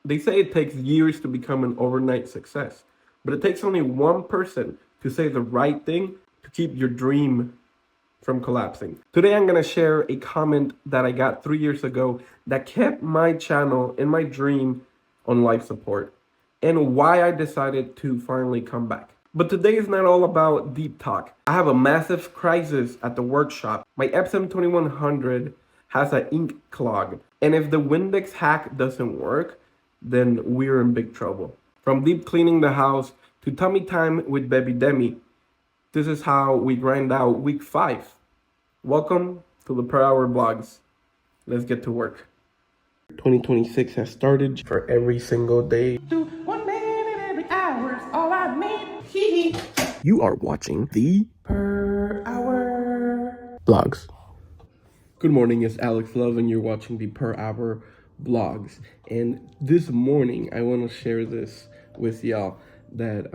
They say it takes years to become an overnight success, but it takes only one person to say the right thing to keep your dream from collapsing. Today, I'm going to share a comment that I got 3 years ago that kept my channel and my dream on life support, and why I decided to finally come back. But today is not all about deep talk. I have a massive crisis at the workshop. My Epson 2100 has an ink clog, and if the Windex hack doesn't work, then we're in big trouble. From deep cleaning the house to tummy time with baby Demi, this is how we grind out week 5. Welcome to the Per Hour Blogs. Let's get to work. 2026 has started for every single day. Do 1 minute every hour is all I need. You are watching the Per Hour Blogs. Good morning, it's Alex Love, and you're watching the Per Hour Blogs. And this morning, I want to share this with y'all that,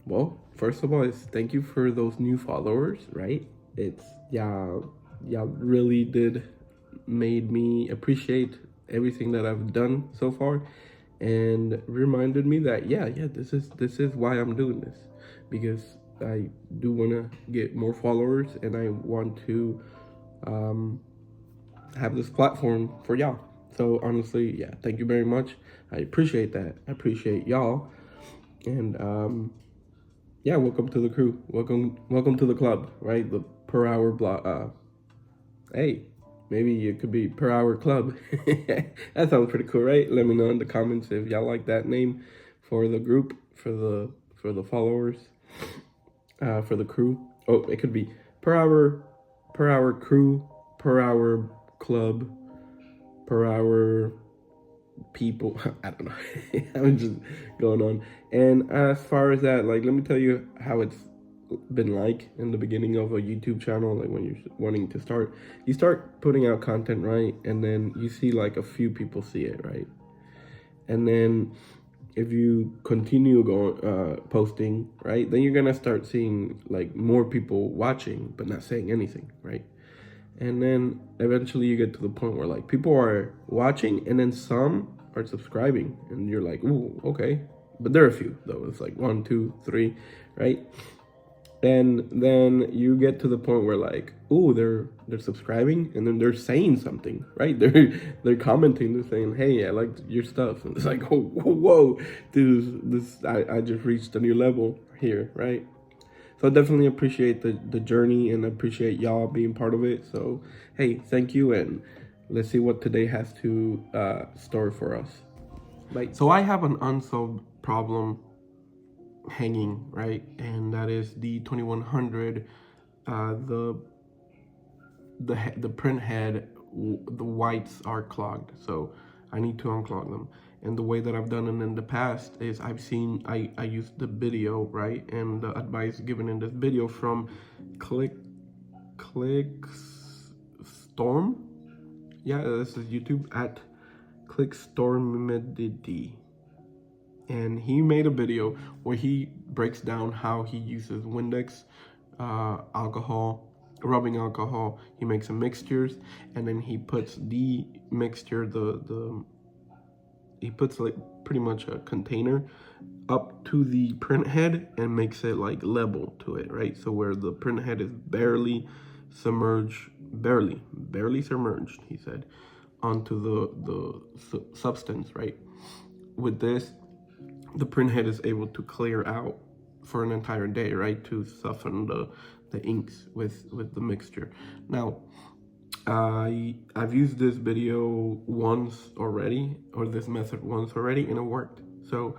well, first of all, it's thank you for those new followers, right? It's, y'all really did made me appreciate everything that I've done so far, and reminded me that, this is why I'm doing this, because I do want to get more followers, and I want to, have this platform for y'all. So honestly, thank you very much. I appreciate that. I appreciate y'all. And welcome to the crew. Welcome to the club, right? The Per Hour blog. Hey, maybe it could be Per Hour Club. That sounds pretty cool, right? Let me know in the comments if y'all like that name for the group, for the followers, for the crew. Oh, it could be Per Hour Crew, Per Hour Club, Per Hour People. I don't know. I'm just going on. And as far as that, like, let me tell you how it's been like in the beginning of a YouTube channel. Like, when you're wanting to start, you start putting out content, right? And then you see like a few people see it, right? And then if you continue going posting, right, then you're gonna start seeing like more people watching but not saying anything, right? And then eventually you get to the point where like people are watching and then some are subscribing, and you're like, ooh, okay. But there are a few though. It's like 1, 2, 3, right? And then you get to the point where like, ooh, they're subscribing, and then they're saying something, right? They're commenting, they're saying, hey, I liked your stuff. And it's like, oh, whoa, I just reached a new level here, right? So I definitely appreciate the journey, and I appreciate y'all being part of it. So, hey, thank you, and let's see what today has to store for us. Right. So I have an unsolved problem hanging, right? And that is the 2100, the print head, the whites are clogged. So I need to unclog them. And the way that I've done it in the past is I used the video, right? And the advice given in this video from Storm. Yeah, this is YouTube at ClickStormidity. And he made a video where he breaks down how he uses Windex, alcohol, rubbing alcohol. He makes some mixtures, and then he puts the mixture, he puts like pretty much a container up to the print head and makes it like level to it, right? So where the print head is barely submerged, barely submerged, he said, onto the substance, right? With this, the print head is able to clear out for an entire day, right? To soften the inks with the mixture. Now, I've used this video once already, or this method once already, and it worked. So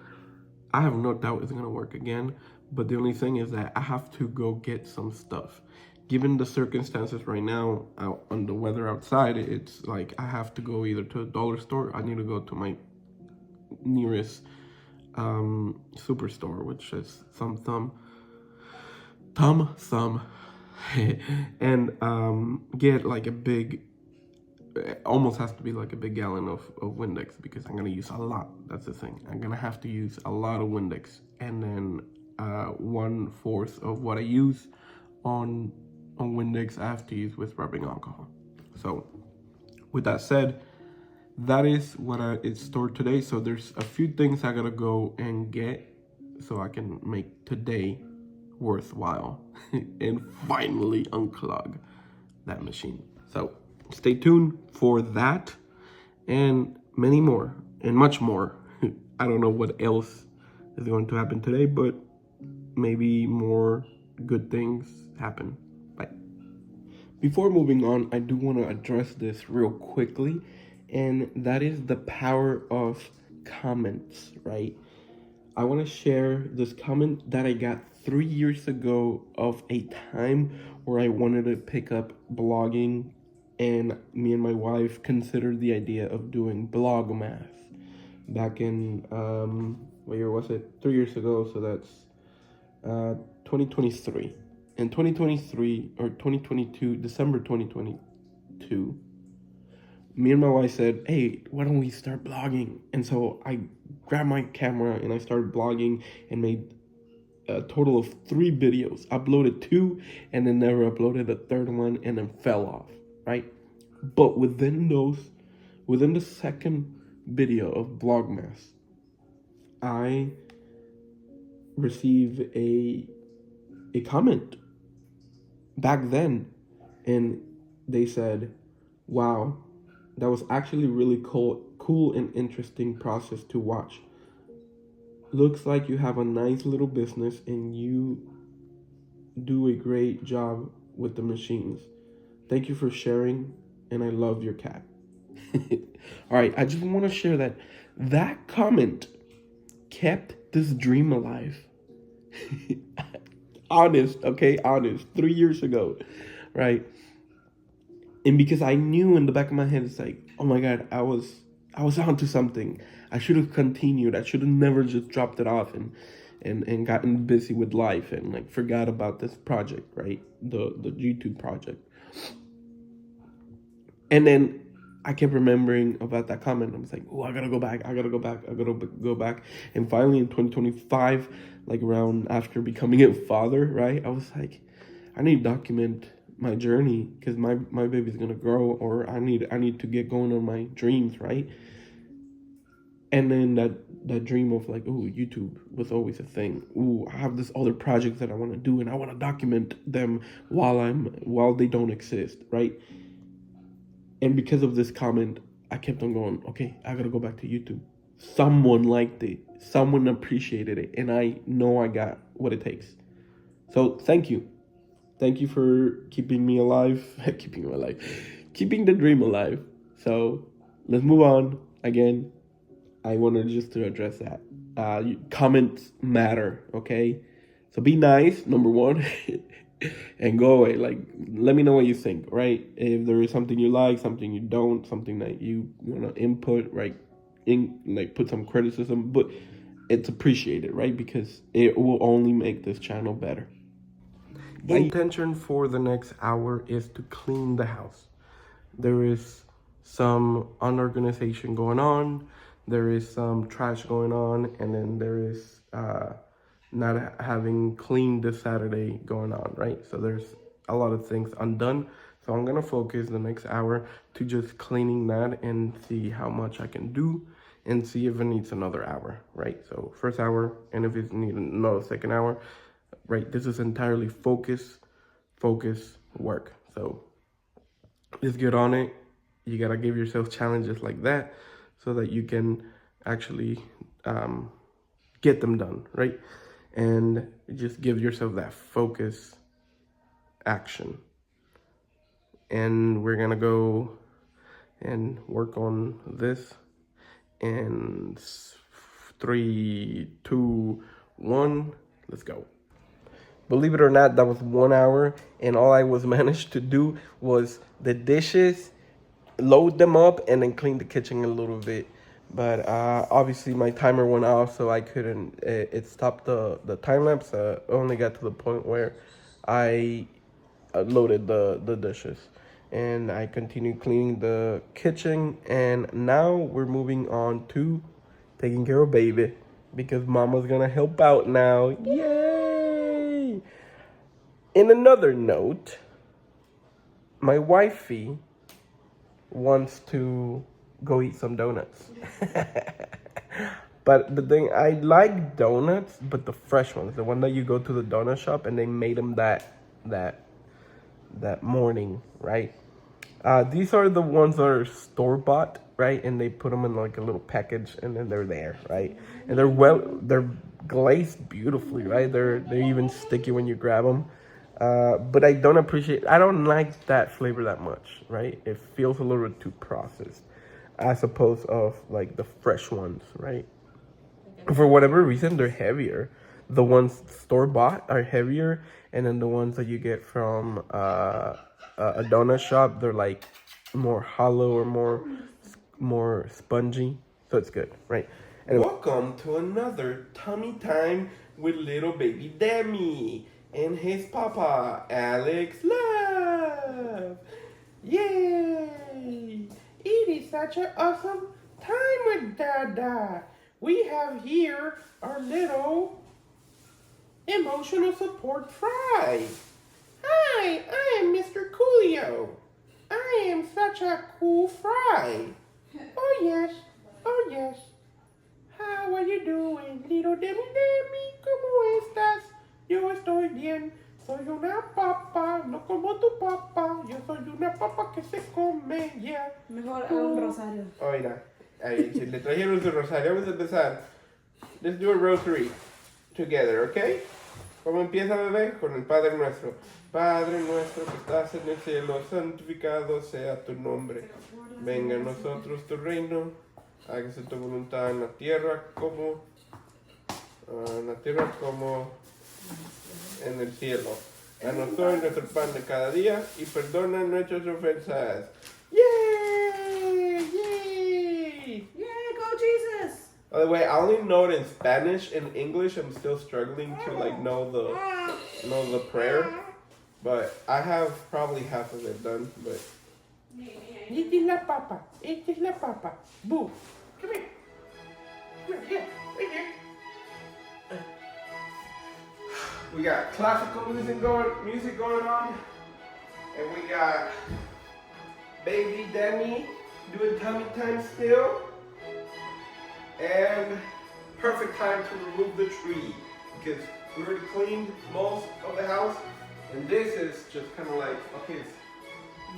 I have no doubt it's gonna work again. But the only thing is that I have to go get some stuff. Given the circumstances right now, out on the weather outside, it's like I have to go either to a dollar store. I need to go to my nearest superstore, which is Thumb, and get like a big, it almost has to be like a big gallon of Windex, because I'm gonna use a lot. That's the thing. I'm gonna have to use a lot of Windex, and then 1/4 of what I use on Windex I have to use with rubbing alcohol. So with that said, that is what it's stored today. So there's a few things I gotta go and get so I can make today worthwhile and finally unclog that machine. So stay tuned for that and many more and much more. I don't know what else is going to happen today, but maybe more good things happen. Bye. Before moving on, I do want to address this real quickly, and that is the power of comments, right? I want to share this comment that I got 3 years ago of a time where I wanted to pick up blogging, and me and my wife considered the idea of doing blog math back in, what year was it? 3 years ago, so that's 2023. In 2023 or 2022, December 2022, me and my wife said, hey, why don't we start blogging? And so I grabbed my camera and I started blogging and made a total of 3 videos. Uploaded 2 and then never uploaded a third one and then fell off, right? But within the second video of Vlogmas, I received a comment back then, and they said, wow, that was actually really cool and interesting process to watch. Looks like you have a nice little business and you do a great job with the machines. Thank you for sharing, and I love your cat. All right, I just want to share that comment kept this dream alive. Honest, okay, honest. 3 years ago, right? And because I knew in the back of my head, it's like, oh my God, I was onto something. I should have continued. I should have never just dropped it off and gotten busy with life and like forgot about this project, right? The YouTube project. And then I kept remembering about that comment. I was like, oh, I gotta go back. And finally in 2025, like around after becoming a father, right? I was like, I need to document my journey because my baby's gonna grow, or I need to get going on my dreams, right? And then that dream of like, oh, YouTube was always a thing. Ooh, I have this other project that I want to do, and I want to document them while they don't exist, right? And because of this comment, I kept on going, okay, I gotta go back to YouTube. Someone liked it, someone appreciated it, and I know I got what it takes. So thank you. Thank you for keeping me alive, keeping the dream alive. So let's move on. Again, I wanted just to address that. Comments matter, okay? So be nice, number one, and go away. Like, let me know what you think, right? If there is something you like, something you don't, something that you want to input, right? Put some criticism, but it's appreciated, right? Because it will only make this channel better. The intention for the next hour is to clean the house. There is some unorganization going on, there is some trash going on, and then there is not having cleaned this Saturday going on, right? So there's a lot of things undone. So I'm gonna focus the next hour to just cleaning that and see how much I can do and see if it needs another hour, right? So first hour, and if it needs another second hour, right? This is entirely focus work. So just get on it. You gotta give yourself challenges like that so that you can actually get them done, right? And just give yourself that focus action. And we're gonna go and work on this in 3, 2, 1, let's go. Believe it or not, that was 1 hour, and all I was managed to do was the dishes, load them up, and then clean the kitchen a little bit. But obviously my timer went off, so I couldn't, it stopped the time lapse. Only got to the point where I loaded the dishes. And I continued cleaning the kitchen, and now we're moving on to taking care of baby, because mama's gonna help out now. Yay! In another note, my wifey wants to go eat some donuts. But the thing, I like donuts, but the fresh ones, the one that you go to the donut shop and they made them that morning, right? These are the ones that are store-bought, right? And they put them in like a little package, and then they're there, right? And they're glazed beautifully, right? They're even sticky when you grab them. But I don't like that flavor that much, right? It feels a little bit too processed, as opposed of like the fresh ones, right? For whatever reason, they're heavier. The ones store-bought are heavier, and then the ones that you get from a donut shop, they're like more hollow or more spongy. So it's good, right? And welcome to another tummy time with little baby Demi and his papa, Alex Love. Yay! It is such an awesome time with Dada. We have here our little emotional support fry. Hi, I am Mr. Coolio. I am such a cool fry. Oh yes, oh yes. How are you doing, little Demi Demi? ¿Cómo estás? Yo estoy bien. Soy una papa, no como tu papa. Yo soy una papa que se come, yeah. Mejor haga un rosario. Oh, mira. Ahí, si le trajeron su rosario, vamos a empezar. Let's do a rosary together, okay? ¿Cómo empieza, bebé? Con el Padre Nuestro. Padre nuestro que estás en el cielo, santificado sea tu nombre. Venga a nosotros tu reino. Hágase tu voluntad en la tierra como en el cielo. Danos hoy nuestro pan de cada día y perdona nuestras ofensas. Yay! Yay! Yeah, go Jesus! By the way, I only know it in Spanish. In English, I'm still struggling to like know the prayer. But I have probably half of it done. But esta es la papa. Esta es la papa. Boo! Come here. Come here. Right here. We got classical music going on, and we got baby Demi doing tummy time still, and perfect time to remove the tree because we already cleaned most of the house, and this is just kind of like, okay, it's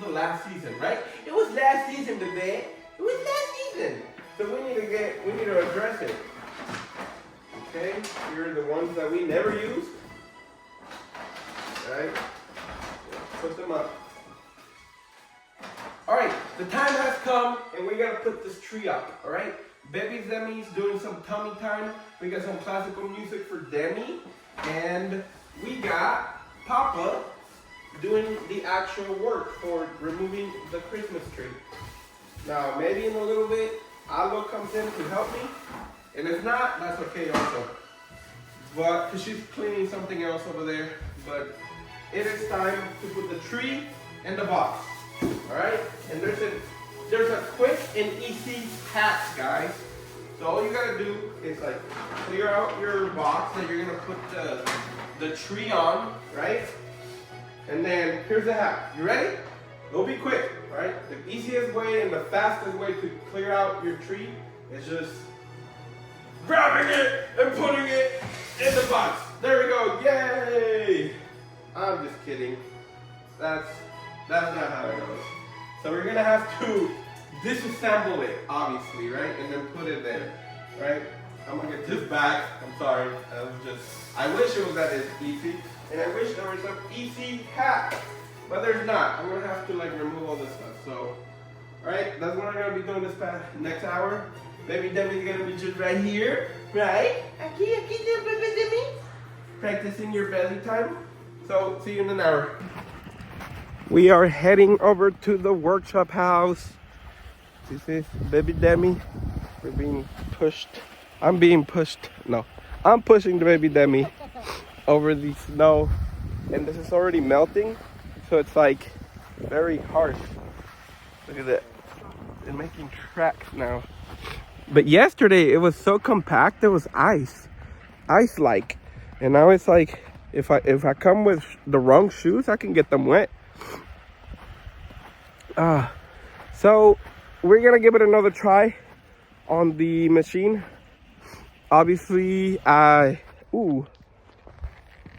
the last season, right? It was last season, baby. It was last season, so we need to address it. Okay, here are the ones that we never used. Right? Put them up. Alright, the time has come and we gotta put this tree up, alright? Baby Demi's doing some tummy time. We got some classical music for Demi. And we got Papa doing the actual work for removing the Christmas tree. Now, maybe in a little bit, Aldo comes in to help me. And if not, that's okay also. But, because she's cleaning something else over there. But it is time to put the tree in the box. Alright? And there's a quick and easy hack, guys. So all you gotta do is like clear out your box that you're gonna put the tree on, right? And then here's the hack. You ready? It'll be quick, right? The easiest way and the fastest way to clear out your tree is just grabbing it and putting it in the box. There we go. Yay! I'm just kidding. That's not how it goes. So we're gonna have to disassemble it, obviously, right? And then put it there, right? I'm gonna get this back. I'm sorry. I wish it was that easy, and I wish there was some easy hack, but there's not. I'm gonna have to like remove all this stuff. So, all right, that's what I'm gonna be doing this next hour. Baby Demi's gonna be just right here, right? Aquí, baby Demi. Practicing your belly time. So, see you in an hour. We are heading over to the workshop house. This is baby Demi. We're being pushed. I'm pushing the baby Demi over the snow. And this is already melting. So it's like very harsh. Look at that. They're making tracks now. But yesterday it was so compact, it was ice-like. And now it's like, if I come with the wrong shoes, I can get them wet. So we're gonna give it another try on the machine. Obviously, ooh,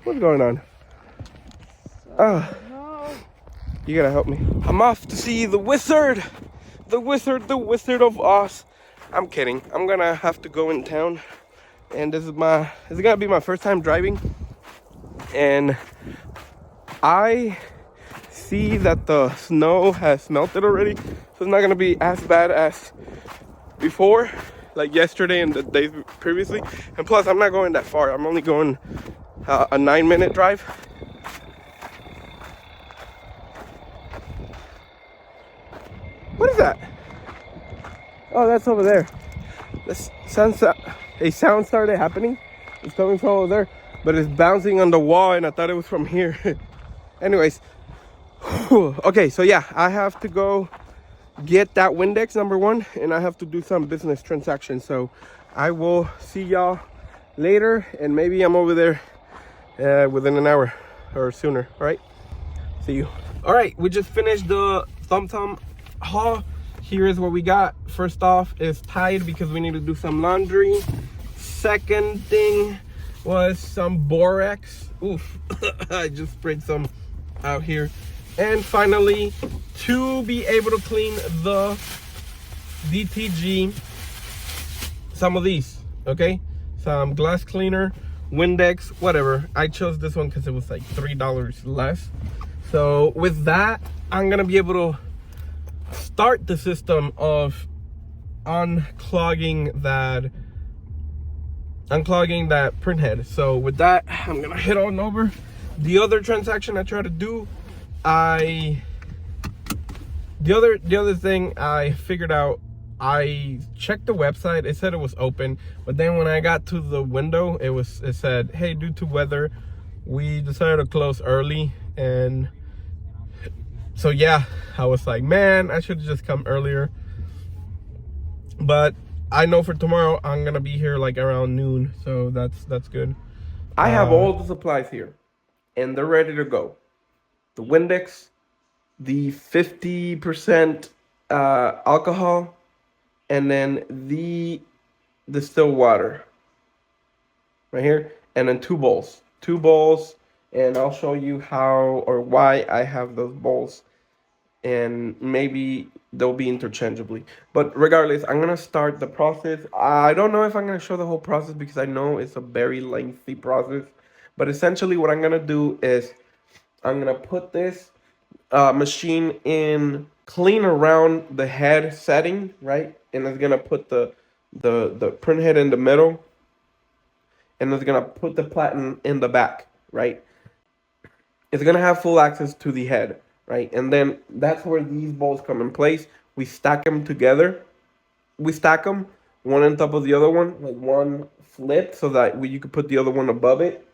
what's going on? No. You gotta help me. I'm off to see the wizard, the Wizard of Oz. I'm kidding. I'm gonna have to go in town, and this is gonna be my first time driving, and I see that the snow has melted already, so it's not gonna be as bad as before, like yesterday and the days previously. And plus, I'm not going that far. I'm only going a 9-minute drive. What is that? Oh, that's over there. A sound started happening. It's coming from over there, but it's bouncing on the wall, and I thought it was from here. Anyways, okay, so yeah, I have to go get that Windex #1, and I have to do some business transactions. So I will see y'all later, and maybe I'm over there within an hour or sooner. All right, see you. All right, we just finished the Thumb haul. Here is what we got. First off is Tide, because we need to do some laundry. Second thing was some borax. Oof, I just sprayed some out here. And finally, to be able to clean the DTG, some of these, okay? Some glass cleaner, Windex, whatever. I chose this one because it was like $3 less. So with that, I'm gonna be able to start the system of unclogging that printhead. So with that, I'm gonna head on over. The other transaction I try to do, the other thing I figured out, I checked the website. It said it was open, but then when I got to the window, it said, hey, due to weather, we decided to close early. And so yeah, I was like, man, I should have just come earlier. But I know for tomorrow I'm gonna be here like around noon, so that's good. I have all the supplies here, and they're ready to go. The Windex, the 50% alcohol, and then the distilled water right here, and then two bowls, and I'll show you how or why I have those bowls, and maybe they'll be interchangeably. But regardless, I'm gonna start the process. I don't know if I'm gonna show the whole process because I know it's a very lengthy process, but essentially what I'm gonna do is I'm gonna put this machine in clean around the head setting, right? And it's gonna put the print head in the middle, and it's gonna put the platen in the back, right? It's gonna have full access to the head, right? And then that's where these bolts come in place. We stack them together. We stack them one on top of the other one, like one flip, so that you could put the other one above it,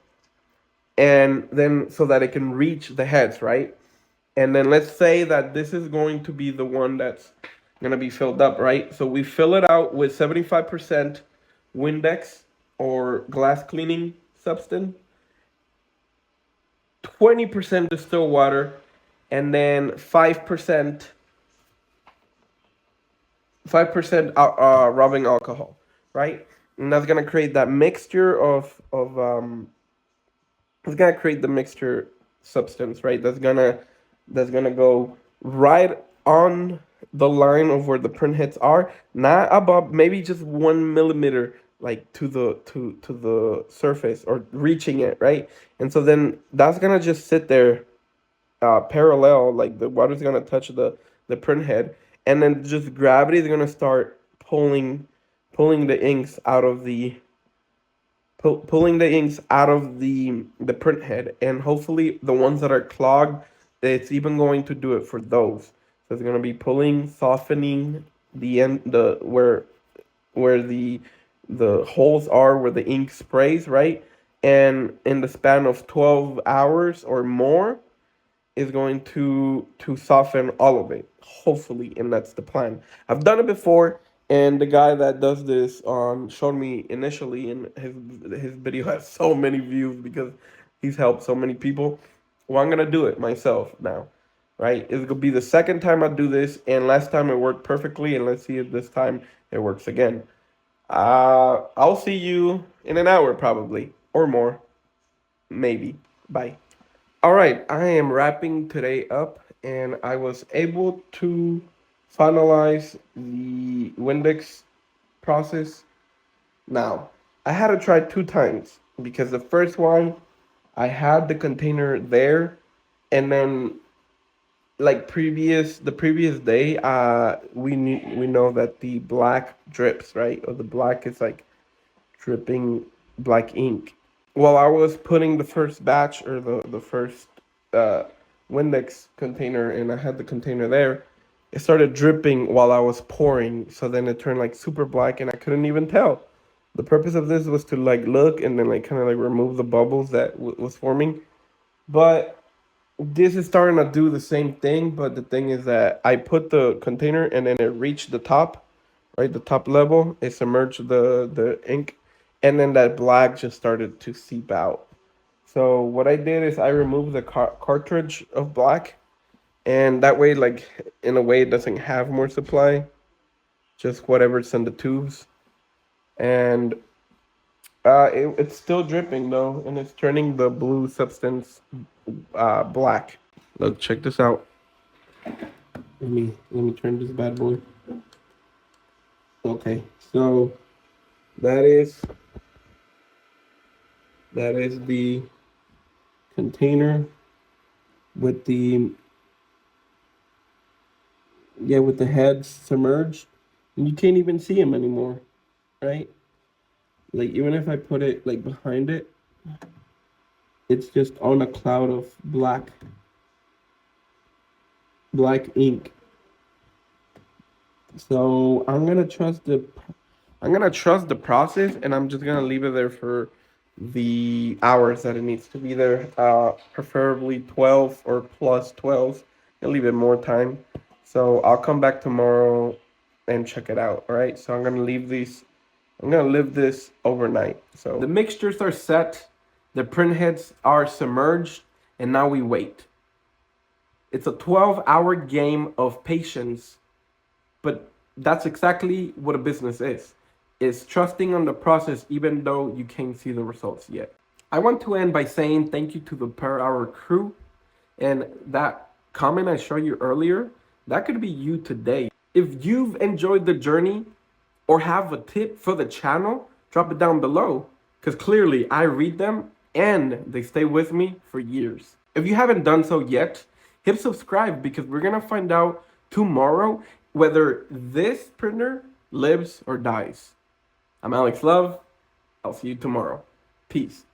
and then so that it can reach the heads, right? And then let's say that this is going to be the one that's going to be filled up, right? So we fill it out with 75% Windex or glass cleaning substance, 20% distilled water, and then 5% rubbing alcohol, right? And that's going to create that mixture it's going to create the mixture substance, right? That's gonna go right on the line of where the print heads are, not above, maybe just 1 millimeter, like to the surface or reaching it, right? And so then that's gonna just sit there parallel, like the water's gonna touch the print head, and then just gravity is gonna start pulling the inks out of the the print head, and hopefully the ones that are clogged, it's even going to do it for those. So it's going to be pulling, softening where the holes are, where the ink sprays, right? And in the span of 12 hours or more is going to soften all of it, hopefully, and that's the plan. I've done it before, and the guy that does this showed me initially, and his video has so many views because he's helped so many people. Well, I'm gonna do it myself now. right? It's gonna be the second time I do this, and last time it worked perfectly, and let's see if this time it works again. I'll see you in an hour probably, or more, maybe. Bye. All right, I am wrapping today up, and I was able to finalize the Windex process. Now, I had to try 2 times because the first one I had the container there, and then like the previous day, we know that the black drips, right? Or the black is like dripping black ink. While I was putting the first batch or the first uh, Windex container, and I had the container there, it started dripping while I was pouring. So then it turned like super black, and I couldn't even tell. The purpose of this was to like look and then like kind of like remove the bubbles that was forming. But this is starting to do the same thing, but the thing is that I put the container and then it reached the top, right? The top level. It submerged the ink, and then that black just started to seep out. So what I did is I removed the cartridge of black, and that way, like in a way, it doesn't have more supply, just whatever's in the tubes, and it's still dripping though, and it's turning the blue substance black. Look, check this out. Let me turn this bad boy. Okay, so that is the container with the with the heads submerged, and you can't even see them anymore, right? Like even if I put it like behind it, it's just on a cloud of black ink. So I'm gonna trust the process, and I'm just gonna leave it there for the hours that it needs to be there. Preferably 12 or plus 12. I'll leave it more time. So I'll come back tomorrow and check it out. All right. So I'm gonna leave this overnight. So the mixtures are set, the print heads are submerged, and now we wait. It's a 12-hour game of patience, but that's exactly what a business is. It's trusting on the process even though you can't see the results yet. I want to end by saying thank you to the Per Hour crew, and that comment I showed you earlier, that could be you today. If you've enjoyed the journey or have a tip for the channel, drop it down below, because clearly I read them and they stay with me for years. If you haven't done so yet, hit subscribe, because we're gonna find out tomorrow whether this printer lives or dies. I'm Alex Love. I'll see you tomorrow. Peace.